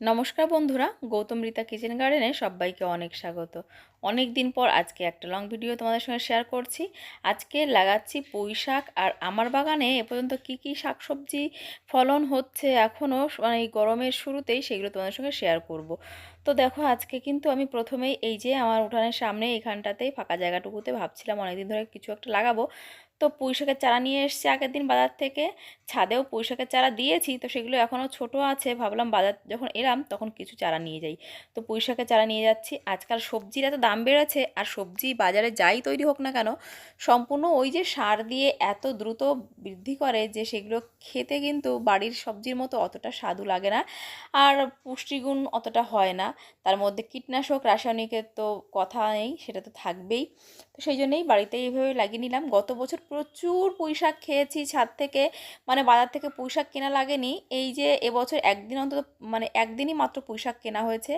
নমস্কার বন্ধুরা, গৌতম রীতা কিচেন গার্ডেনে সবাইকে অনেক স্বাগত। অনেক দিন পর আজকে একটা লং ভিডিও তোমাদের সঙ্গে শেয়ার করছি। আজকে লাগাচ্ছি পুঁই শাক। আর আমার বাগানে এ পর্যন্ত কী কী শাকসবজি ফলন হচ্ছে এখনও মানে এই গরমের শুরুতেই সেগুলো তোমাদের সঙ্গে শেয়ার করব। তো দেখো, আজকে কিন্তু আমি প্রথমেই এই যে আমার উঠানের সামনে এখানটাতেই ফাঁকা জায়গাটুকুতে ভাবছিলাম অনেকদিন ধরে কিছু একটা লাগাবো। তো পুঁই শাকের চারা নিয়ে এসেছি আগের দিন বাজার থেকে। ছাদেও পুঁই শাকের চারা দিয়েছি, তো সেগুলো এখনও ছোট আছে। ভাবলাম বাজার যখন এলাম তখন কিছু চারা নিয়ে যাই। তো পুঁই শাকের চারা নিয়ে যাচ্ছি। আজকাল সবজির এত দাম বেড়েছে, আর সবজি বাজারে যাই তৈরি হোক না কেন, সম্পূর্ণ ওই যে সার দিয়ে এত দ্রুত বৃদ্ধি করে যে সেগুলো খেতে কিন্তু বাড়ির সবজির মতো অতটা স্বাদু লাগে না, আর পুষ্টিগুণ অতটা হয় না। তার মধ্যে কীটনাশক রাসায়নিকের তো কথা নেই, সেটা তো থাকবেই। তো সেই জন্যই বাড়িতে এইভাবে লাগিয়ে নিলাম। গত বছর প্রচুর পুঁই শাক খেয়েছি ছাদ থেকে, মানে বাজার থেকে পুঁই শাক কেনা লাগেনি। এই যে এবছর একদিন অন্তত, মানে একদিনই মাত্র পুঁই শাক কেনা হয়েছে।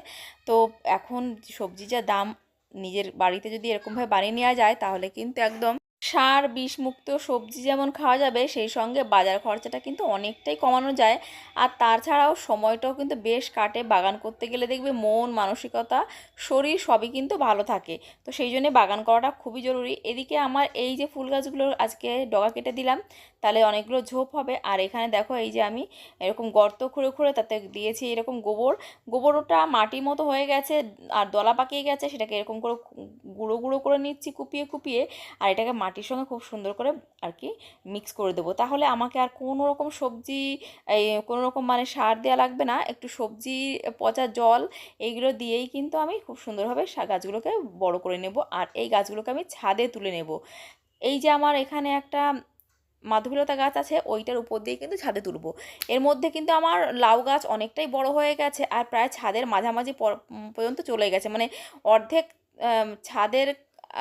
তো এখন সবজি যা দাম, নিজের বাড়িতে যদি এরকমভাবে বানিয়ে নেওয়া যায় তাহলে কিন্তু একদম সার বিষ মুক্ত সবজি যেমন খাওয়া যাবে, সেই সঙ্গে বাজার খরচাটা কিন্তু অনেকটাই কমানো যায়। আর তাছাড়াও সময়টাও কিন্তু বেশ কাটে। বাগান করতে গেলে দেখবে মন মানসিকতা শরীর সবই কিন্তু ভালো থাকে। তো সেই জন্যে বাগান করাটা খুবই জরুরি। এদিকে আমার এই যে ফুল গাছগুলো আজকে ডগা কেটে দিলাম, তাহলে অনেকগুলো ঝোপ হবে। আর এখানে দেখো, এই যে আমি এরকম গর্ত খুঁড়ে খুঁড়ে তাতে দিয়েছি এরকম গোবরটা মাটির মতো হয়ে গেছে আর দলা পাকিয়ে গেছে, সেটাকে এরকম করে গুঁড়ো গুঁড়ো করে নিচ্ছি কুপিয়ে কুপিয়ে। আর এটাকে মাটির সঙ্গে খুব সুন্দর করে আর কি মিক্স করে দেবো। তাহলে আমাকে আর কোনো রকম সবজি, এই কোনো রকম মানে সার দেওয়া লাগবে না। একটু সবজি, পচা জল, এইগুলো দিয়েই কিন্তু আমি খুব সুন্দরভাবে গাছগুলোকে বড় করে নেব। আর এই গাছগুলোকে আমি ছাদে তুলে নেব। এই যে আমার এখানে একটা মাধবীলতা গাছ আছে, ওইটার উপর দিয়ে কিন্তু ছাদে তুলবো। এর মধ্যে কিন্তু আমার লাউ গাছ অনেকটাই বড় হয়ে গেছে, আর প্রায় ছাদের মাঝামাঝি পর্যন্ত চলে গেছে, মানে অর্ধেক ছাদের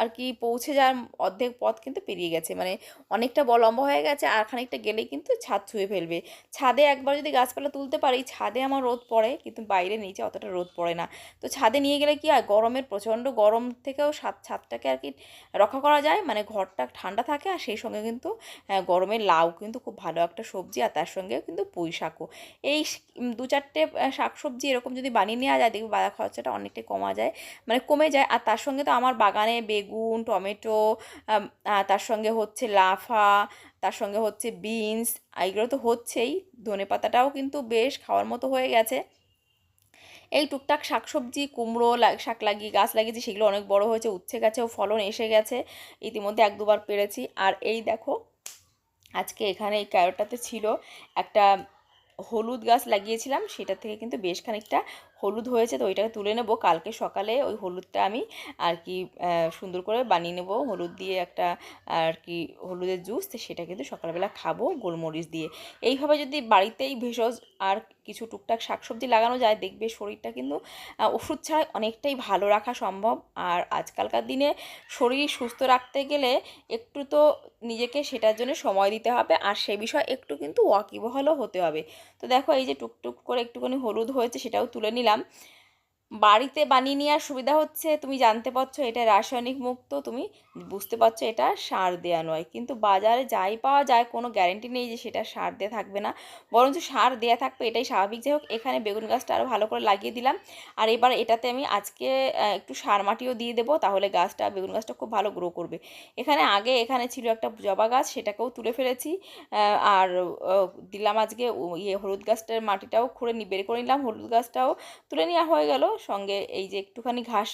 আর কি পৌঁছে যাওয়ার অর্ধেক পথ কিন্তু পেরিয়ে গেছে, মানে অনেকটা লম্বা হয়ে গেছে। আর খানিকটা গেলেই কিন্তু ছাদ ছুঁয়ে ফেলবে। ছাদে একবার যদি গাছপালা তুলতে পারি, ছাদে আমার রোদ পড়ে, কিন্তু বাইরে নিচে অতটা রোদ পড়ে না। তো ছাদে নিয়ে গেলে কি হয়, গরমের প্রচণ্ড গরম থেকেও ছাদটাকে আর কি রক্ষা করা যায়, মানে ঘরটা ঠান্ডা থাকে। আর সেই সঙ্গে কিন্তু গরমে লাউ কিন্তু খুব ভালো একটা সবজি, আর তার সঙ্গে কিন্তু পুঁই শাকও। এই দু চারটে শাকসবজি এরকম যদি বানিয়ে নেওয়া যায়, দেখবি বাজার খরচাটা অনেকটাই কমা যায়, মানে কমে যায়। আর তার সঙ্গে তো আমার বাগানে বেগুন, টমেটো, তার সঙ্গে হচ্ছে লাফা, তার সঙ্গে হচ্ছে বিনস, এইগুলো তো হচ্ছেই। ধনেপাতাটাও কিন্তু বেশ খাওয়ার মতো হয়ে গেছে। এই টুকটাক শাকসবজি, কুমড়ো শাক লাগিয়ে গাছ লাগিয়েছি, সেগুলো অনেক বড় হয়েছে, উচ্ছে গাছেও ফলন এসে গেছে, ইতিমধ্যে এক দুবার পেরেছি। আর এই দেখো, আজকে এখানে এই ক্যারোটটাতে ছিল একটা হলুদ গাছ লাগিয়েছিলাম, সেটা থেকে কিন্তু বেশ খানিকটা হলুদ হয়েছে। তো ওইটাকে তুলে নেব, কালকে সকালে ওই হলুদটা আমি আর কি সুন্দর করে বানিয়ে নেব হলুদ দিয়ে একটা আর কি হলুদের জুস। তো সেটা কিন্তু সকালবেলা খাবো গোলমরিচ দিয়ে। এইভাবে যদি বাড়িতেই ভেষজ আর কিছু টুকটাক শাকসবজি লাগানো যায়, দেখবে শরীরটা কিন্তু ওষুধ ছাড়াই অনেকটাই ভালো রাখা সম্ভব। আর আজকালকার দিনে শরীর সুস্থ রাখতে গেলে একটু তো নিজেকে সেটার জন্য সময় দিতে হবে, আর সে বিষয়ে একটু কিন্তু ওয়াকিবহালও হতে হবে। তো দেখো, এই যে টুকটুক করে একটুখানি হলুদ হয়েছে, সেটাও তুলে নিলাম। বাড়িতে বানিয়ে নেওয়ার সুবিধা হচ্ছে, তুমি জানতে পারছো এটা রাসায়নিক মুক্ত, তুমি বুঝতে পারছো এটা সার দেওয়া নয়। কিন্তু বাজারে যাই পাওয়া যায়, কোনো গ্যারেন্টি নেই যে সেটা সার দেওয়া থাকবে না, বরঞ্চ সার দেওয়া থাকবে, এটাই স্বাভাবিক। যাই হোক, এখানে বেগুন গাছটা আরও ভালো করে লাগিয়ে দিলাম। আর এবার এটাতে আমি আজকে একটু সার মাটিও দিয়ে দেবো, তাহলে গাছটা, বেগুন গাছটা খুব ভালো গ্রো করবে। এখানে ছিল একটা জবা গাছ, সেটাকেও তুলে ফেলেছি। আর দিলাম আজকে হলুদ গাছটার মাটিটাও খুঁড়ে বের করে নিলাম, হলুদ গাছটাও তুলে নেওয়া হয়ে গেল। সঙ্গে এই যে একটুখানি ঘাস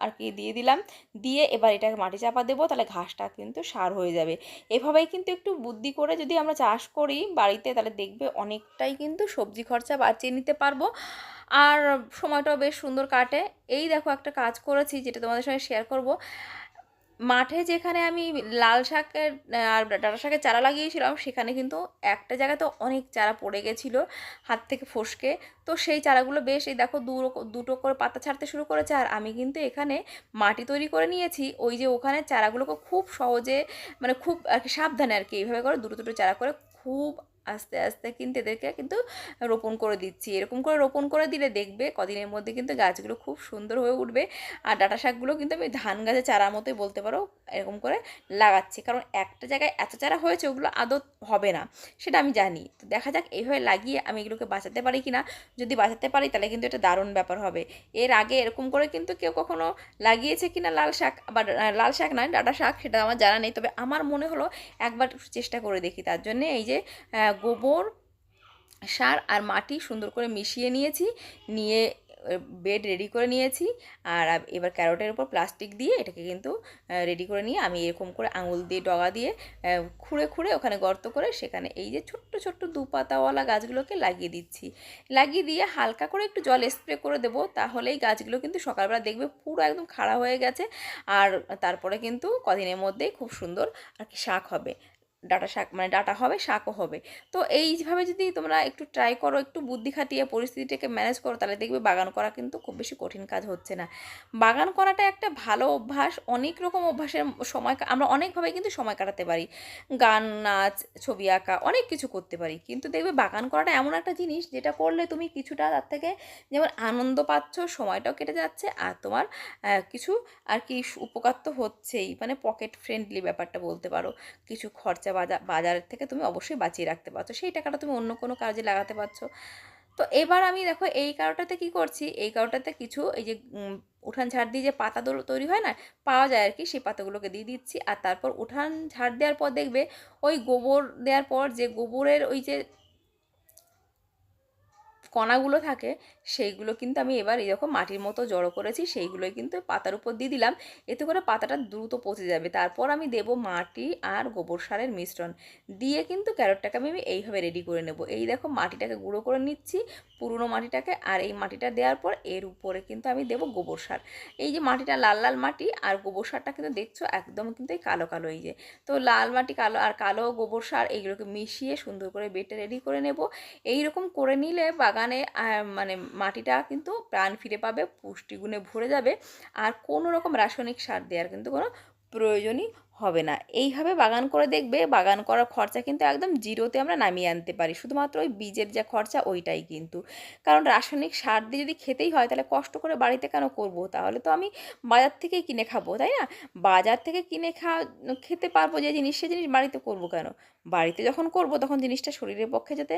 আর কি দিয়ে দিলাম, দিয়ে এবার এটাকে মাটি চাপা দেবো, তাহলে ঘাসটা কিন্তু সার হয়ে যাবে। এভাবেই কিন্তু একটু বুদ্ধি করে যদি আমরা চাষ করি বাড়িতে, তাহলে দেখবে অনেকটাই কিন্তু সবজি খরচা বাঁচিয়ে নিতে পারবো, আর সময়টাও বেশ সুন্দর কাটে। এই দেখো, একটা কাজ করেছি যেটা তোমাদের সঙ্গে শেয়ার করব। মাঠে যেখানে আমি লাল শাকের আর ডাঁটা শাকের চারা লাগিয়েছিলাম, সেখানে কিন্তু একটা জায়গায় তো অনেক চারা পড়ে গেছিলো হাত থেকে ফসকে। তো সেই চারাগুলো বেশ, এই দেখো, দুটো করে পাতা ছাড়তে শুরু করেছে। আর আমি কিন্তু এখানে মাটি তৈরি করে নিয়েছি, ওই যে ওখানে চারাগুলোকে খুব সহজে, মানে খুব আর কি সাবধানে আর কি এইভাবে করে দুটো দুটো চারা করে খুব আস্তে আস্তে কিন্তু এদেরকে কিন্তু রোপণ করে দিচ্ছি। এরকম করে রোপণ করে দিলে দেখবে কদিনের মধ্যে কিন্তু গাছগুলো খুব সুন্দর হয়ে উঠবে। আর ডাঁটা শাকগুলো কিন্তু আমি ধান গাছের চারার মতোই বলতে পারো, এরকম করে লাগাচ্ছি। কারণ একটা জায়গায় এত চারা হয়েছে, ওগুলো আদৌ হবে না, সেটা আমি জানি। তো দেখা যাক এইভাবে লাগিয়ে আমি এগুলোকে বাঁচাতে পারি কি না। যদি বাঁচাতে পারি তাহলে কিন্তু এটা দারুণ ব্যাপার হবে। এর আগে এরকম করে কিন্তু কেউ কখনো লাগিয়েছে কিনা লাল শাক, বা লাল শাক নয়, ডাঁটা শাক, সেটা আমার জানা নেই। তবে আমার মনে হলো একবার চেষ্টা করে দেখি। তার জন্যে এই যে গোবর সার আর মাটি সুন্দর করে মিশিয়ে নিয়েছি, নিয়ে বেড রেডি করে নিয়েছি। আর এবার ক্যারটের উপর প্লাস্টিক দিয়ে এটাকে কিন্তু রেডি করে নিয়ে আমি এরকম করে আঙুল দিয়ে ডগা দিয়ে খুঁড়ে খুঁড়ে ওখানে গর্ত করে সেখানে এই যে ছোট্ট ছোট্ট দুপাতাওয়ালা গাছগুলোকে লাগিয়ে দিচ্ছি। লাগিয়ে দিয়ে হালকা করে একটু জল স্প্রে করে দেবো, তাহলেই গাছগুলো কিন্তু সকালবেলা দেখবে পুরো একদম খাড়া হয়ে গেছে। আর তারপরে কিন্তু কদিনের মধ্যেই খুব সুন্দর আর কি শাক হবে, ডাঁটা শাক, মানে ডাঁটা হবে, শাকও হবে। তো এইভাবে যদি তোমরা একটু ট্রাই করো, একটু বুদ্ধি খাটিয়ে পরিস্থিতিটাকে ম্যানেজ করো, তাহলে দেখবে বাগান করা কিন্তু খুব বেশি কঠিন কাজ হচ্ছে না। বাগান করাটা একটা ভালো অভ্যাস। অনেক রকম অভ্যাসের সময় আমরা অনেকভাবে কিন্তু সময় কাটাতে পারি। গান, নাচ, ছবি আঁকা, অনেক কিছু করতে পারি। কিন্তু দেখবে বাগান করাটা এমন একটা জিনিস যেটা করলে তুমি কিছুটা তার থেকে যেমন আনন্দ পাচ্ছ, সময়টাও কেটে যাচ্ছে, আর তোমার কিছু আর কি উপকার তো হচ্ছেই, মানে পকেট ফ্রেন্ডলি ব্যাপারটা বলতে পারো। কিছু খরচা বাজারের থেকে তুমি অবশ্যই বাঁচিয়ে রাখতে পারছো, সেই টাকাটা তুমি অন্য কোনো কাজে লাগাতে পারছো। তো এবার আমি দেখো এই কারোটাতে কি করছি, এই কারোটাতে কিছু এই যে উঠান ঝাড় দিয়ে যে পাতা তৈরি হয় না, পাওয়া যায় আর কি, সেই পাতাগুলোকে দিয়ে দিচ্ছি। আর তারপর উঠান ঝাড় দেওয়ার পর দেখবে ওই গোবর দেওয়ার পর যে গোবরের ওই যে কণাগুলো থাকে, সেইগুলো কিন্তু আমি এবার এরকম মাটির মতো জড়ো করেছি, সেইগুলোই কিন্তু পাতার উপর দিয়ে দিলাম। এতে করে পাতাটা দ্রুত পচে যাবে। তারপর আমি দেব মাটি আর গোবর সারের মিশ্রণ দিয়ে কিন্তু ক্যারটটাকে আমি এইভাবে রেডি করে নেব। এই দেখো মাটিটাকে গুঁড়ো করে নিচ্ছি, পুরনো মাটিটাকে। আর এই মাটিটা দেওয়ার পর এর উপরে কিন্তু আমি দেব গোবর সার। এই যে মাটিটা লাল লাল মাটি, আর গোবর সারটা কিন্তু দেখছো একদম কিন্তু এই কালো কালো, এই যে তো লাল মাটি কালো আর কালো গোবর সার, এইগুলোকে মিশিয়ে সুন্দর করে বেডটা রেডি করে নেব। এইরকম করে নিলে বাগানে মানে মাটিটা কিন্তু প্রাণ ফিরে পাবে, পুষ্টিগুণে ভরে যাবে, আর কোনো রকম রাসায়নিক সার দেওয়ার কিন্তু কোনো প্রয়োজনই হবে না। এইভাবে বাগান করে দেখবে বাগান করার খরচা কিন্তু একদম জিরোতে আমরা নামিয়ে আনতে পারি। শুধুমাত্র ওই বীজের যে খরচা ওইটাই কিন্তু। কারণ রাসায়নিক সার দিয়ে যদি খেতেই হয় তাহলে কষ্ট করে বাড়িতে কেন করব? তাহলে তো আমি বাজার থেকেই কিনে খাবো, তাই না? বাজার থেকে কিনে খেতে পারবো যে জিনিস, সে জিনিস বাড়িতে করব কেন? বাড়িতে যখন করব তখন জিনিসটা শরীরের পক্ষে যাতে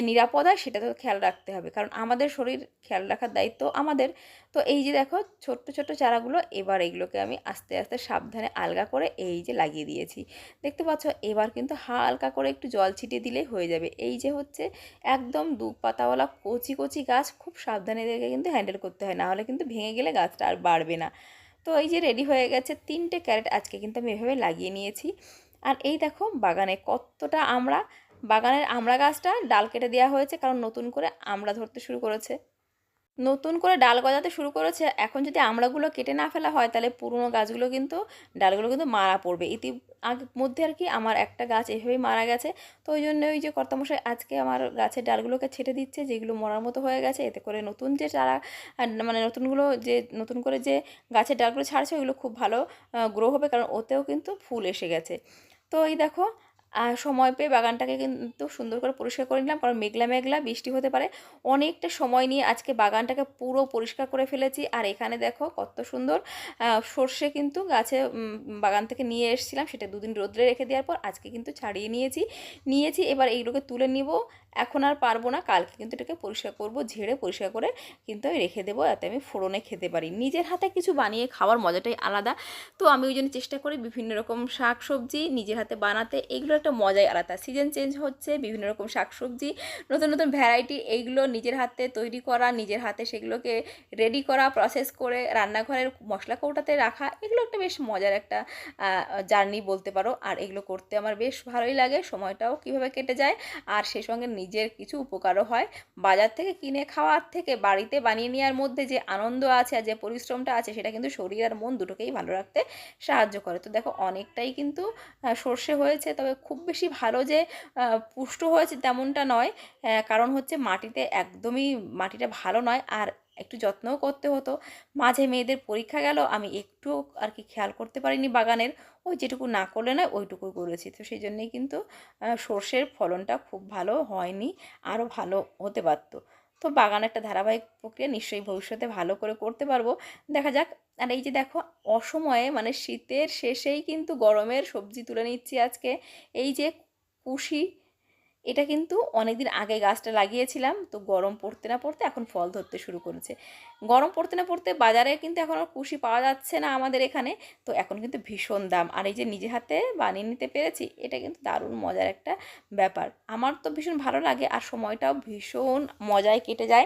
নিরাপদ হয় সেটা তো খেয়াল রাখতে হবে, কারণ আমাদের শরীর খেয়াল রাখার দায়িত্ব আমাদের। তো এই যে দেখো ছোট্ট ছোট্ট চারাগুলো, এবার এগুলোকে আমি আস্তে আস্তে সাবধানে আলগা করে এই যে লাগিয়ে দিয়েছি, দেখতে পাচ্ছ। এবার কিন্তু হালকা করে একটু জল ছিটিয়ে দিলেই হয়ে যাবে। এই যে হচ্ছে একদম দু পাতাওয়ালা কচি কচি গাছ, খুব সাবধানে এদেরকে কিন্তু হ্যান্ডেল করতে হয়, না হলে কিন্তু ভেঙে গেলে গাছটা আর বাড়বে না। তো এই যে রেডি হয়ে গেছে 3টে ক্যারেট, আজকে কিন্তু আমি এভাবে লাগিয়ে নিয়েছি। আর এই দেখো বাগানে কতটা আমড়া, বাগানের আমড়া গাছটা ডাল কেটে দেওয়া হয়েছে, কারণ নতুন করে আমড়া ধরতে শুরু করেছে, নতুন করে ডাল গজাতে শুরু করেছে। এখন যদি আমড়াগুলো কেটে না ফেলা হয় তাহলে পুরনো গাছগুলো কিন্তু, ডালগুলো কিন্তু মারা পড়বে। মধ্যে আর কি আমার একটা গাছ এভাবেই মারা গেছে। তো ওই জন্য ওই যে কর্তামশাই আজকে আমার গাছের ডালগুলোকে ছেটে দিচ্ছে, যেগুলো মরার মতো হয়ে গেছে, এতে করে নতুন যে চারা মানে নতুন করে যে গাছের ডালগুলো ছাড়ছে ওইগুলো খুব ভালো গ্রো হবে, কারণ ওতেও কিন্তু ফুল এসে গেছে। তো এই দেখো সময় পেয়ে বাগানটাকে কিন্তু সুন্দর করে পরিষ্কার করে নিলাম, কারণ মেঘলা মেঘলা বৃষ্টি হতে পারে। অনেকটা সময় নিয়ে আজকে বাগানটাকে পুরো পরিষ্কার করে ফেলেছি। আর এখানে দেখো কত সুন্দর সর্ষে কিন্তু গাছে বাগান থেকে নিয়ে এসেছিলাম, সেটা দুদিন রোদ্রে রেখে দেওয়ার পর আজকে কিন্তু ছাড়িয়ে নিয়েছি। এবার এইগুলোকে তুলে নিব, এখন আর পারবো না, কালকে কিন্তু এটাকে পরিষ্কার করব, ঝেড়ে পরিষ্কার করে কিন্তু আমি রেখে দেবো, যাতে আমি ফোড়নে খেতে পারি। নিজের হাতে কিছু বানিয়ে খাওয়ার মজাটাই আলাদা। তো আমি ওই জন্য চেষ্টা করি বিভিন্ন রকম শাক সবজি নিজের হাতে বানাতে, এইগুলো একটা মজাই আলাদা। সিজন চেঞ্জ হচ্ছে, বিভিন্ন রকম শাক সবজি, নতুন নতুন ভ্যারাইটি, এইগুলো নিজের হাতে তৈরি করা, নিজের হাতে সেগুলোকে রেডি করা, প্রসেস করে রান্নাঘরের মশলা কৌটাতে রাখা, এগুলো একটা বেশ মজার একটা জার্নি বলতে পারো। আর এগুলো করতে আমার বেশ ভালোই লাগে, সময়টাও কীভাবে কেটে যায়, আর সেই সঙ্গে নিজের কিছু উপকারও হয়। বাজার থেকে কিনে খাওয়ার থেকে বাড়িতে বানিয়ে নেওয়ার মধ্যে যে আনন্দ আছে আর যে পরিশ্রমটা আছে, সেটা কিন্তু শরীর আর মন দুটোকেই ভালো রাখতে সাহায্য করে। তো দেখো অনেকটাই কিন্তু সর্ষে হয়েছে, তবে খুব বেশি ভালো যে পুষ্ট হয়েছে তেমনটা নয়, কারণ হচ্ছে মাটিতে একদমই মাটিটা ভালো নয়। আর একটু যত্নও করতে হতো। মাঝে মেয়েদের পরীক্ষা গেল, আমি একটু আর কি খেয়াল করতে পারিনি বাগানের, ওই যেটুকু না করলে নয় ওইটুকু করেছি। তো সেই জন্যেই কিন্তু সর্ষের ফলনটা খুব ভালো হয়নি, আরও ভালো হতে পারত। তো বাগান একটা ধারাবাহিক প্রক্রিয়া, নিশ্চয়ই ভবিষ্যতে ভালো করে করতে পারবো, দেখা যাক। আর এই যে দেখো, অসময়ে মানে শীতের শেষেই কিন্তু গরমের সবজি তুলে নিচ্ছি আজকে। এই যে কুশি, এটা কিন্তু অনেকদিন আগে গাছটা লাগিয়েছিলাম, তো গরম পড়তে না পড়তে এখন ফল ধরতে শুরু করেছে। গরম পড়তে না পড়তে বাজারে কিন্তু এখন আর কুশি পাওয়া যাচ্ছে না আমাদের এখানে, তো এখন কিন্তু ভীষণ দাম। আর এই যে নিজে হাতে বানিয়ে নিতে পেরেছি, এটা কিন্তু দারুণ মজার একটা ব্যাপার। আমার তো ভীষণ ভালো লাগে, আর সময়টাও ভীষণ মজায় কেটে যায়।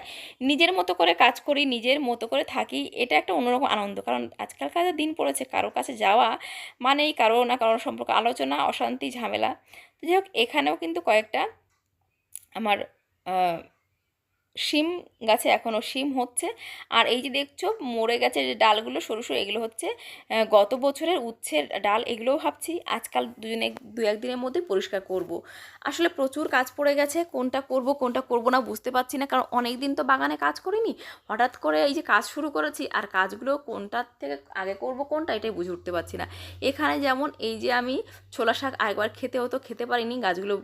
নিজের মতো করে কাজ করি, নিজের মতো করে থাকি, এটা একটা অন্যরকম আনন্দ। কারণ আজকালকার যা দিন পড়েছে, কারোর কাছে যাওয়া মানেই কারো না কারোর সম্পর্কে আলোচনা, অশান্তি, ঝামেলা। তো যাই হোক, এখানেও কিন্তু কয়েকটা আমার শিম গাছে এখনও শিম হচ্ছে। আর এই যে দেখছো মরে গেছে যে ডালগুলো সরু সরু, এগুলো হচ্ছে গত বছরের উচ্ছের ডাল। এগুলোও ভাবছি আজকাল দু একদিনের মধ্যে পরিষ্কার করব। আসলে প্রচুর কাজ পড়ে গেছে, কোনটা করব কোনটা করব না বুঝতে পারছি না, কারণ অনেক দিন তো বাগানে কাজ করিনি। হঠাৎ করে এই যে কাজ শুরু করেছি, আর কাজগুলো কোনটার থেকে আগে করব কোনটা এটাই বুঝে উঠতে পারছি না। এখানে যেমন এই যে আমি ছোলা শাক একবার খেতে হতো, খেতে পারিনি, গাছগুলো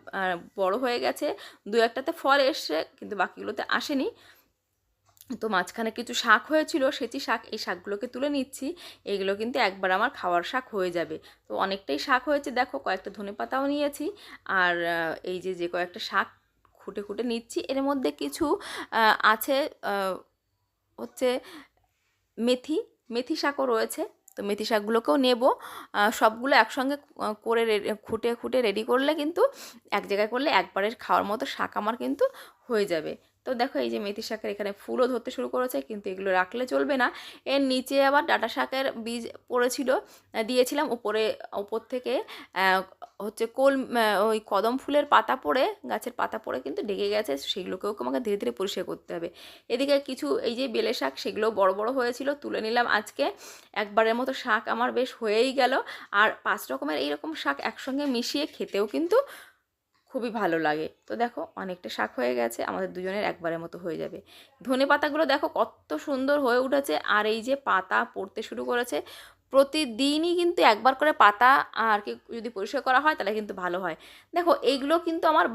বড় হয়ে গেছে, দু একটাতে ফল এসছে কিন্তু বাকিগুলোতে আসেনি। তো মাঝখানে কিছু শাক হয়েছিল, সেচি শাক, এই শাকগুলোকে তুলে নিচ্ছি। এগুলো কিন্তু একবার আমার খাওয়ার শাক হয়ে যাবে। তো অনেকটাই শাক হয়েছে, দেখো কয়েকটা ধনেপাতাও নিয়েছি। আর এই যে যে কয়েকটা শাক খুঁটে খুঁটে নিচ্ছি, এর মধ্যে কিছু আছে হচ্ছে মেথি, মেথি শাকও রয়েছে। তো মেথি শাকগুলোকেও নেব, সবগুলো একসঙ্গে করে খুঁটে খুঁটে রেডি করলে কিন্তু এক জায়গায় করলে একবারের খাওয়ার মতো শাক আমার কিন্তু হয়ে যাবে। তো দেখো এই যে মেথি শাকের এখানে ফুলও ধরতে শুরু করেছে, কিন্তু এগুলো রাখলে চলবে না। এর নিচে আবার ডাঁটা শাকের বীজ পড়েছিল, দিয়েছিলাম উপরে, উপর থেকে হচ্ছে ওই কদম ফুলের পাতা পড়ে, গাছের পাতা পড়ে কিন্তু ডেকে গেছে, সেগুলোকেও আমাকে ধীরে ধীরে পরিষ্কার করতে হবে। এদিকে কিছু এই যে বেলে শাক, সেগুলোও বড় বড় হয়েছিল, তুলে নিলাম আজকে। একবারের মতো শাক আমার বেশ হয়েই গেল। আর 5 রকমের এইরকম শাক একসঙ্গে মিশিয়ে খেতেও কিন্তু খুবই ভালো লাগে। তো দেখো অনেকটা শাক হয়ে গেছে, আমাদের দুজনের একবারের মতো হয়ে যাবে। ধনে পাতাগুলো দেখো কত সুন্দর হয়ে উঠেছে, আর এই যে পাতা পড়তে শুরু করেছে। প্রতিদিনই কিন্তু একবার করে পাতা আর কি যদি পরিষ্কার করা হয় তাহলে কিন্তু ভালো হয়। দেখো এইগুলো কিন্তু আমার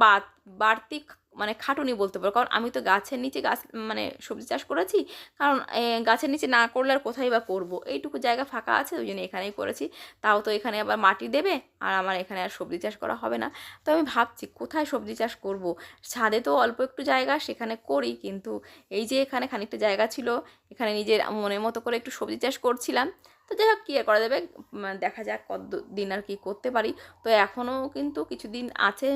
বাড়তি মানে খাটুনি বলতে পারো, কারণ আমি তো গাছের নিচে গাছ মানে সবজি চাষ করেছি। কারণ গাছের নিচে না করলে আর কোথায় বা করবো, এইটুকু জায়গা ফাঁকা আছে, ওই জন্য এখানেই করেছি। তাও তো এখানে আবার মাটি দেবে, আর আমার এখানে আর সবজি চাষ করা হবে না। তো আমি ভাবছি কোথায় সবজি চাষ করব। ছাদে তো অল্প একটু জায়গা, সেখানে করি, কিন্তু এই যে এখানে খানিকটা জায়গা ছিল, এখানে নিজের মনের মতো করে একটু সবজি চাষ করছিলাম। তো যাই হোক, কী আর করা যাবে, দেখা যাক কত দিন আর কি করতে পারি। তো এখনও কিন্তু কিছুদিন আছে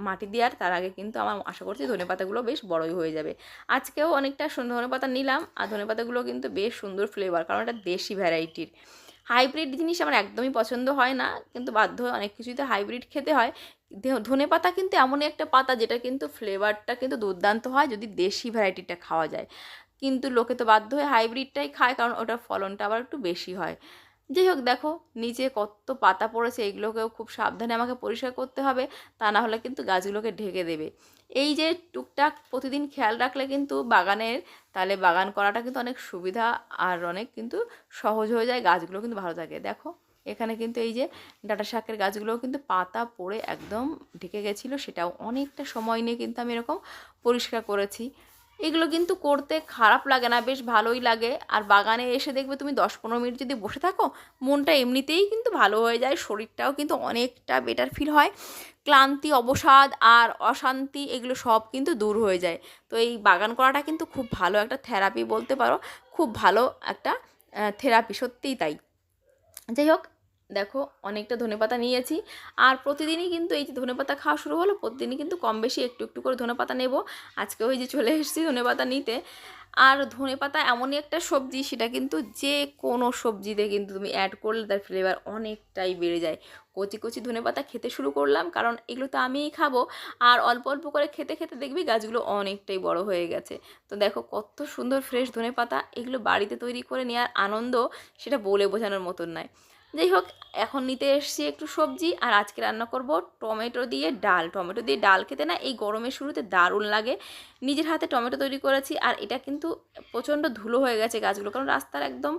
মাটি দেওয়ার, তার আগে কিন্তু আমার আশা করছি ধনেপাতাগুলো বেশ বড়ই হয়ে যাবে। আজকেও অনেকটা ধনেপাতা নিলাম, আর ধনেপাতাগুলো কিন্তু বেশ সুন্দর ফ্লেভার, কারণ এটা দেশি ভ্যারাইটির। হাইব্রিড জিনিস আমার একদমই পছন্দ হয় না, কিন্তু বাধ্য হয়ে অনেক কিছুই তো হাইব্রিড খেতে হয়। ধনেপাতা কিন্তু এমনই একটা পাতা যেটা কিন্তু ফ্লেভারটা কিন্তু দুর্দান্ত হয় যদি দেশি ভ্যারাইটিটা খাওয়া যায়। কিন্তু লোকে তো বাধ্য হয়ে হাইব্রিডটাই খায়, কারণ ওটার ফলনটা আবার একটু বেশি হয়। যাই হোক, দেখো নিচে কত পাতা পড়েছে, এগুলোকেও খুব সাবধানে আমাকে পরিষ্কার করতে হবে, তা না হলে কিন্তু গাছগুলোকে ঢেকে দেবে। এই যে টুকটাক প্রতিদিন খেয়াল রাখলে কিন্তু বাগানের, তাহলে বাগান করাটা কিন্তু অনেক সুবিধা, আর অনেক কিন্তু সহজ হয়ে যায়, গাছগুলো কিন্তু ভালো থাকে। দেখো এখানে কিন্তু এই যে ডাঁটা শাকের গাছগুলোও কিন্তু পাতা পড়ে একদম ঢেকে গেছিলো, সেটাও অনেকটা সময় নিয়ে কিন্তু আমি এরকম পরিষ্কার করেছি। এগুলো কিন্তু করতে খারাপ লাগে না, বেশ ভালোই লাগে। আর বাগানে এসে দেখবে তুমি 10-15 মিনিট যদি বসে থাকো, মনটা এমনিতেই কিন্তু ভালো হয়ে যায়, শরীরটাও কিন্তু অনেকটা বেটার ফিল হয়। ক্লান্তি, অবসাদ আর অশান্তি এগুলো সব কিন্তু দূর হয়ে যায়। তো এই বাগান করাটা কিন্তু খুব ভালো একটা থেরাপি বলতে পারো, খুব ভালো একটা থেরাপি, সত্যিই তাই। যাই হোক, দেখো অনেকটা ধনেপাতা নিয়েছি, আর প্রতিদিনই কিন্তু এই যে ধনেপাতা খাওয়া শুরু হলো, প্রতিদিনই কিন্তু কম বেশি একটু একটু করে ধনেপাতা নেব। আজকে ওই যে চলে এসেছি ধনেপাতা নিতে। আর ধনেপাতা এমনই একটা সবজি, সেটা কিন্তু যে কোনো সবজিতে কিন্তু তুমি অ্যাড করলে তার ফ্লেভার অনেকটাই বেড়ে যায়। কচি কচি ধনেপাতা খেতে শুরু করলাম, কারণ এগুলো তো আমিই খাবো। আর অল্প অল্প করে খেতে খেতে দেখবি গাছগুলো অনেকটাই বড় হয়ে গেছে। তো দেখো কত সুন্দর ফ্রেশ ধনেপাতা, এগুলো বাড়িতে তৈরি করে নেওয়ার আনন্দ সেটা বলে বোঝানোর মতন নয়। যাই হোক, এখন নিতে এসেছি একটু সবজি, আর আজকে রান্না করব টমেটো দিয়ে ডাল। টমেটো দিয়ে ডাল খেতে না এই গরমের শুরুতে দারুণ লাগে। নিজের হাতে টমেটো তৈরি করেছি। আর এটা কিন্তু প্রচণ্ড ধুলো হয়ে গেছে গাছগুলো, কারণ রাস্তার একদম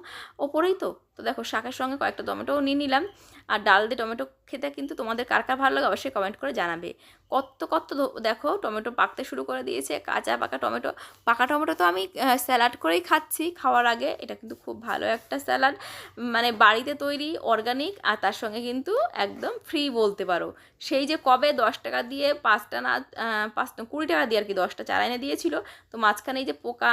ওপরেই তো। তো দেখো শাকের সঙ্গে কয়েকটা টমেটোও নিয়ে নিলাম। আর ডাল দিয়ে টমেটো খেতে কিন্তু তোমাদের কার কার ভালো লাগে অবশ্যই কমেন্ট করে জানাবে। কত কত দেখো টমেটো পাকতে শুরু করে দিয়েছে, কাঁচা পাকা টমেটো। পাকা টমেটো তো আমি স্যালাড করেই খাচ্ছি খাওয়ার আগে। এটা কিন্তু খুব ভালো একটা স্যালাড, মানে বাড়িতে তৈরি অর্গানিক, আর তার সঙ্গে কিন্তু একদম ফ্রি বলতে পারো। সেই যে কবে 10 টাকা দিয়ে 5টা না 20 টাকা দিয়ে আর কি 10টা চারা এনে দিয়েছিল। তো মাঝখানে এই যে পোকা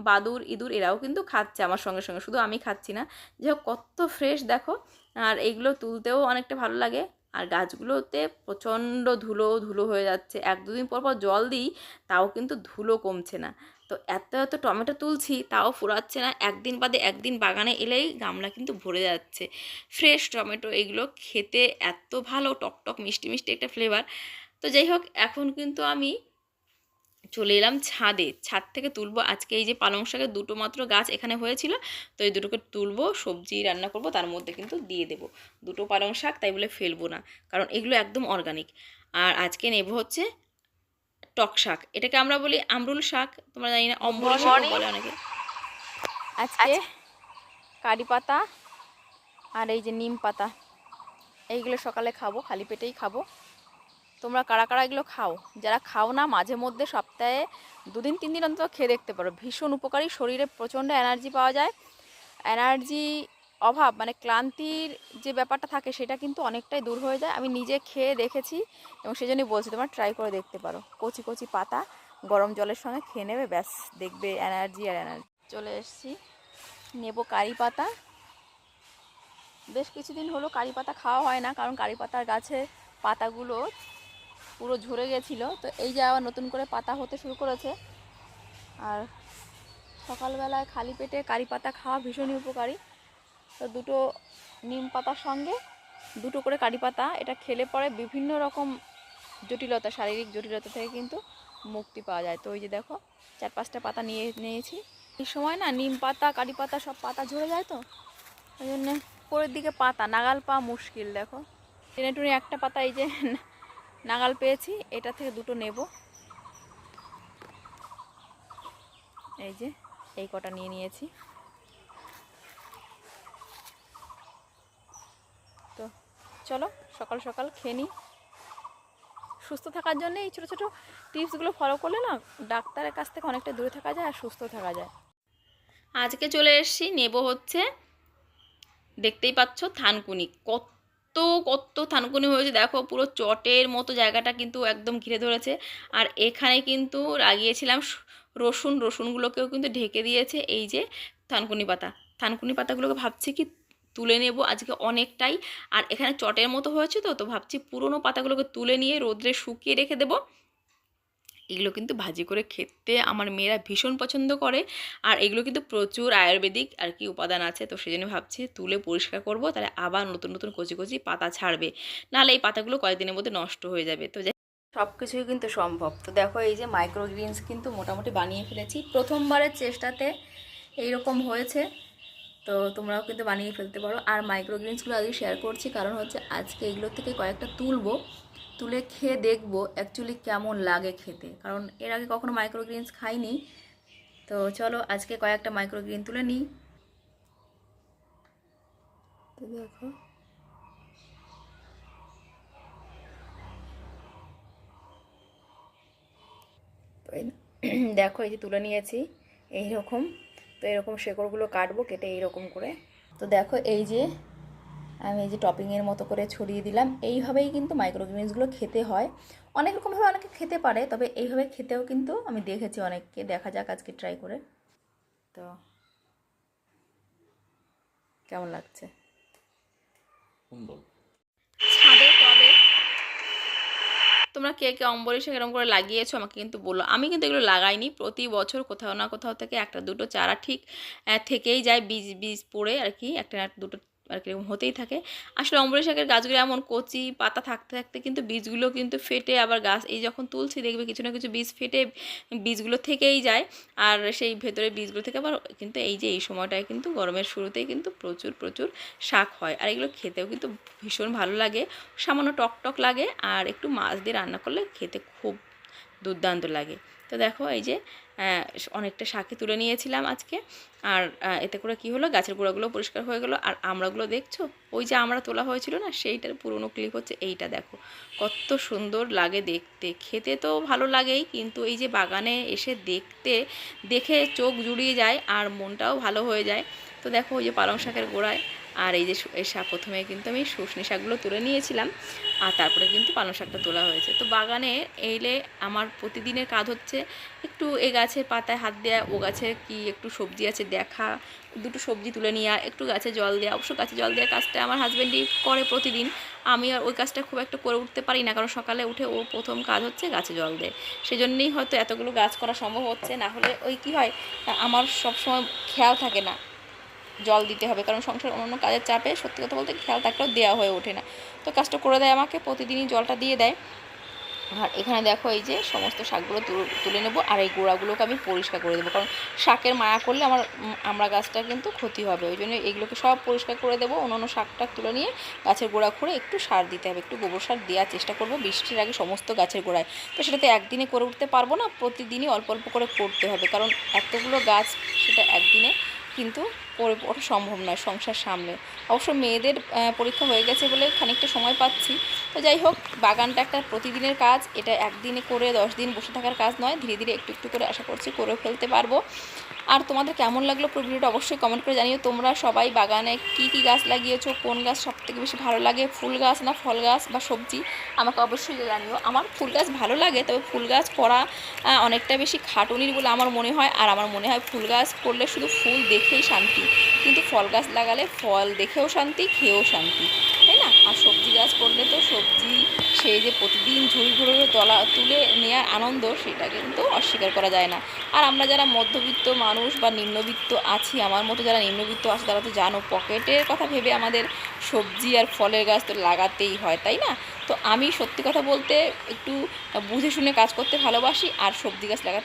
বাদুর ইঁদুর এরাও কিন্তু খাচ্ছে আমার সঙ্গে সঙ্গে, শুধু আমি খাচ্ছি না। যাই হোক কত ফ্রেশ দেখো। আর এইগুলো তুলতেও অনেকটা ভালো লাগে। আর গাছগুলোতে প্রচণ্ড ধুলো ধুলো হয়ে যাচ্ছে, 1-2 দিন পর পর জল দিই, তাও কিন্তু ধুলো কমছে না। তো এত এত টমেটো তুলছি তাও ফুরাচ্ছে না, একদিন বাদে একদিন বাগানে এলেই গামলা কিন্তু ভরে যাচ্ছে ফ্রেশ টমেটো। এগুলো খেতে এত ভালো, টকটক মিষ্টি মিষ্টি একটা ফ্লেভার। তো যাই হোক এখন কিন্তু আমি চলে এলাম ছাদে, ছাদ থেকে তুলবো আজকে এই যে পালং শাকের 2টো মাত্র গাছ এখানে হয়েছিল। তো এই দুটোকে তুলবো, সবজি রান্না করব, তার মধ্যে কিন্তু দিয়ে দেবো 2টো পালং শাক, তাই বলে ফেলবো না, কারণ এগুলো একদম অর্গানিক। আর আজকে নেব হচ্ছে টক শাক, এটাকে আমরা বলি আমরুল শাক, তোমরা জানি না অম্বল শাক বলে অনেকে। আজকে কারি পাতা আর এই যে নিম পাতা, এইগুলো সকালে খাবো, খালি পেটেই খাবো। তোমরা কারা কারা এগুলো খাও? যারা খাও না মাঝে মধ্যে সপ্তাহে 2-3 দিন অন্তত খেয়ে দেখতে পারো, ভীষণ উপকারী। শরীরে প্রচণ্ড এনার্জি পাওয়া যায়। এনার্জি অভাব মানে ক্লান্তির যে ব্যাপারটা থাকে সেটা কিন্তু অনেকটাই দূর হয়ে যায়। আমি নিজে খেয়ে দেখেছি এবং সেই জন্যই বলছি তোমরা ট্রাই করে দেখতে পারো। কচি কচি পাতা গরম জলের সঙ্গে খেয়ে নেবে, ব্যাস দেখবে এনার্জি আর এনার্জি। চলে এসেছি, নেব কারি পাতা। বেশ কিছুদিন হলো কারি পাতা খাওয়া হয় না, কারণ কারি পাতার গাছে পাতাগুলো পুরো ঝরে গেছিলো। তো এই যে আবার নতুন করে পাতা হতে শুরু করেছে। আর সকালবেলায় খালি পেটে কারি পাতা খাওয়া ভীষণই উপকারী। তো 2টো নিম পাতার সঙ্গে 2টো করে কারি পাতা, এটা খেলে পরে বিভিন্ন রকম জটিলতা, শারীরিক জটিলতা থেকে কিন্তু মুক্তি পাওয়া যায়। তো ওই যে দেখো 4-5টা পাতা নিয়েছি। এই সময় না নিম পাতা কারি পাতা সব পাতা ঝরে যায়, তো ওই জন্যে পরের দিকে পাতা নাগাল পাওয়া মুশকিল। দেখো টেনে টুনে একটা পাতা এই যে নাগাল পেয়েছি, এটা থেকে 2টো নেব। এই যে এই কটা নিয়ে নিয়েছি। তো চলো সকাল সকাল খেয়ে নিই। সুস্থ থাকার জন্য এই ছোটো ছোটো টিপসগুলো ফলো করলে না ডাক্তারের কাছ থেকে অনেকটা দূরে থাকা যায় আর সুস্থ থাকা যায়। আজকে চলে এসেছি, নেব হচ্ছে দেখতেই পাচ্ছ থানকুনি। কত কত থানকুনি হয়েছে দেখো, পুরো চটের মতো জায়গাটা কিন্তু একদম ঘিরে ধরেছে। আর এখানে কিন্তু লাগিয়েছিলাম রসুনগুলোকেও কিন্তু ঢেকে দিয়েছে এই যে থানকুনি পাতা। থানকুনি পাতাগুলোকে ভাবছি কি তুলে নেব আজকে অনেকটাই। আর এখানে চটের মতো হয়েছে, তো ভাবছি পুরনো পাতাগুলোকে তুলে নিয়ে রোদ্রে শুকিয়ে রেখে দেবো। এগুলো কিন্তু ভাজি করে খেতে আমার মেয়েরা ভীষণ পছন্দ করে। আর এগুলো কিন্তু প্রচুর আয়ুর্বেদিক আর কি উপাদান আছে। তো সেই জন্য ভাবছি তুলে পরিষ্কার করব, তাহলে আবার নতুন নতুন কচি কচি পাতা ছাড়বে, নাহলে এই পাতাগুলো কয়েকদিনের মধ্যে নষ্ট হয়ে যাবে। তো সব কিছুই কিন্তু সম্ভব। তো দেখো এই যে মাইক্রোগ্রিনস কিন্তু মোটামুটি বানিয়ে ফেলেছি, প্রথমবারের চেষ্টাতে এইরকম হয়েছে। তো তোমরাও কিন্তু বানিয়ে ফেলতে পারো। আর মাইক্রোগ্রিনসগুলো আজকে শেয়ার করছি কারণ হচ্ছে আজকে এগুলোর থেকে কয়েকটা তুলবো, তুলে খেয়ে দেখবো অ্যাকচুয়ালি কেমন লাগে খেতে, কারণ এর আগে কখনো মাইক্রোগ্রিনস খাইনি। তো চলো আজকে কয়েকটা মাইক্রোগ্রিন তুলে নিই। তো দেখো তো দেখো এই যে তুলে নিয়েছি এইরকম। তো এরকম শেকড়গুলো কাটবো, কেটে এইরকম করে। তো দেখো এই যে আমি এই যে টপিংয়ের মতো করে ছড়িয়ে দিলাম। এইভাবেই কিন্তু মাইক্রোগ্রিনসগুলো খেতে হয়। অনেক রকমভাবে অনেকে খেতে পারে, তবে এইভাবে খেতেও কিন্তু আমি দেখেছি অনেককে। দেখা যাক আজকে ট্রাই করে তো কেমন লাগছে। ছাদে টবে তোমরা কে কে অম্বরী শাক এরকম করে লাগিয়েছো আমাকে কিন্তু বলো। আমি কিন্তু এগুলো লাগাইনি, প্রতি বছর কোথাও না কোথাও থেকে 1-2টো চারা ঠিক থেকেই যায়, বীজ বীজ পড়ে আর কি, 1-2টো আর কি এরকম হতেই থাকে। আসলে অম্বরী শাকের গাছগুলো এমন কচি পাতা থাকতে থাকতে কিন্তু বীজগুলো কিন্তু ফেটে আবার গাছ এই যখন তুলছি দেখবে কিছু না কিছু বীজ ফেটে বীজগুলো থেকেই যায়। আর সেই ভেতরে বীজগুলো থেকে আবার কিন্তু এই যে এই সময়টায় কিন্তু গরমের শুরুতেই কিন্তু প্রচুর প্রচুর শাক হয়। আর এগুলো খেতেও কিন্তু ভীষণ ভালো লাগে, সামান্য টক টক লাগে। আর একটু মাছ দিয়ে রান্না করলে খেতে খুব দুর্দান্ত লাগে। তো দেখো এই যে অনেকটা শাকে তুলে নিয়েছিলাম আজকে। আর এতে করে কি হলো, গাছের গোড়াগুলো পরিষ্কার হয়ে গেলো। আর আমড়াগুলো দেখছো, ওই যে আমড়া তোলা হয়েছিল না, সেইটার পুরনো ক্লিপ হচ্ছে এইটা। দেখো কত সুন্দর লাগে দেখতে, খেতে তো ভালো লাগেই, কিন্তু এই যে বাগানে এসে দেখে চোখ জুড়িয়ে যায় আর মনটাও ভালো হয়ে যায়। তো দেখো ওই যে পালং শাকের গোড়ায় আর এই যে প্রথমে কিন্তু আমি শুশনি শাকগুলো তুলে নিয়েছিলাম, আর তারপরে কিন্তু পালং শাকটা তোলা হয়েছে। তো বাগানে এলে আমার প্রতিদিনের কাজ হচ্ছে একটু এ গাছের পাতায় হাত দেওয়া, ও গাছে কি একটু সবজি আছে দেখা, দুটো সবজি তুলে নেওয়া, একটু গাছে জল দেওয়া। অবশ্য গাছে জল দেওয়ার কাজটা আমার হাজব্যান্ডই করে প্রতিদিন, আমি আর ওই কাজটা খুব একটা করে উঠতে পারি না, কারণ সকালে উঠে ও প্রথম কাজ হচ্ছে গাছে জল দেয়। সেজন্যই হয়তো এতগুলো গাছ করা সম্ভব হচ্ছে, না হলে ওই কি হয়, আমার সবসময় খেয়াল থাকে না জল দিতে হবে, কারণ সংসার অন্যান্য কাজের চাপে সত্যি কথা বলতে খেয়াল থাকলেও দেওয়া হয়ে ওঠে না। তো কাজটা করে দেয় আমাকে, প্রতিদিনই জলটা দিয়ে দেয়। আর এখানে দেখো এই যে সমস্ত শাকগুলো তুলে নেবো, আর এই গোড়াগুলোকে আমি পরিষ্কার করে দেবো, কারণ শাকের মায়া করলে আমার আমড়া গাছটা কিন্তু ক্ষতি হবে। ওই জন্য এগুলোকে সব পরিষ্কার করে দেবো। অন্যান্য শাকটা তুলে নিয়ে গাছের গোড়া খুঁড়ে একটু সার দিতে হবে, একটু গোবর সার দেওয়ার চেষ্টা করবো বৃষ্টির আগে সমস্ত গাছের গোড়ায়। তো সেটা তো একদিনে করে উঠতে পারবো না, প্রতিদিনই অল্প অল্প করে করতে হবে, কারণ এতগুলো গাছ সেটা একদিনে কিন্তু করে ওঠা সম্ভব নয় সংসার সামলে। অবশ্য মেয়েদের পরীক্ষা হয়ে গেছে বলে খানিকটা সময় পাচ্ছি। তো যাই হোক, বাগানটা একটা প্রতিদিনের কাজ, এটা একদিনে করে 10 দিন বসে থাকার কাজ নয়, ধীরে ধীরে একটু একটু করে আশা করছি করে ফেলতে পারবো। আর তোমাদের কেমন লাগলো পুরো ভিডিওটা অবশ্যই কমেন্ট করে জানিও। তোমরা সবাই বাগানে কি কি গাছ লাগিয়েছো, কোন গাছ সবথেকে বেশি ভালো লাগে, ফুল গাছ না ফল গাছ বা সবজি, আমাকে অবশ্যই জানিও। আমার ফুল গাছ ভালো লাগে, তবে ফুল গাছ করা অনেকটা বেশি খাটুনির বলে আমার মনে হয়। আর আমার মনে হয় ফুল গাছ করলে শুধু ফুল দেখেই শান্তি, কিন্তু ফল গাছ লাগালে ফল দেখেও শান্তি, খেয়েও শান্তি, তাই না? আর সবজি গাছ করলে তো সবজি সেই যে প্রতিদিন ঝুড়ি ঝুড়ি তুলে নেওয়ার আনন্দ, সেটা কিন্তু অস্বীকার করা যায় না। আর আমরা যারা মধ্যবিত্ত মানুষ বা নিম্নবিত্ত আছি, আমার মতো যারা নিম্নবিত্ত আছে, তারা তো জানো পকেটের কথা ভেবে আমাদের সবজি আর ফলের গাছ তো লাগাতেই হয়, তাই না? তো আমি সত্যি কথা বলতে একটু বুঝে শুনে কাজ করতে ভালোবাসি, আর সবজি গাছ লাগাতে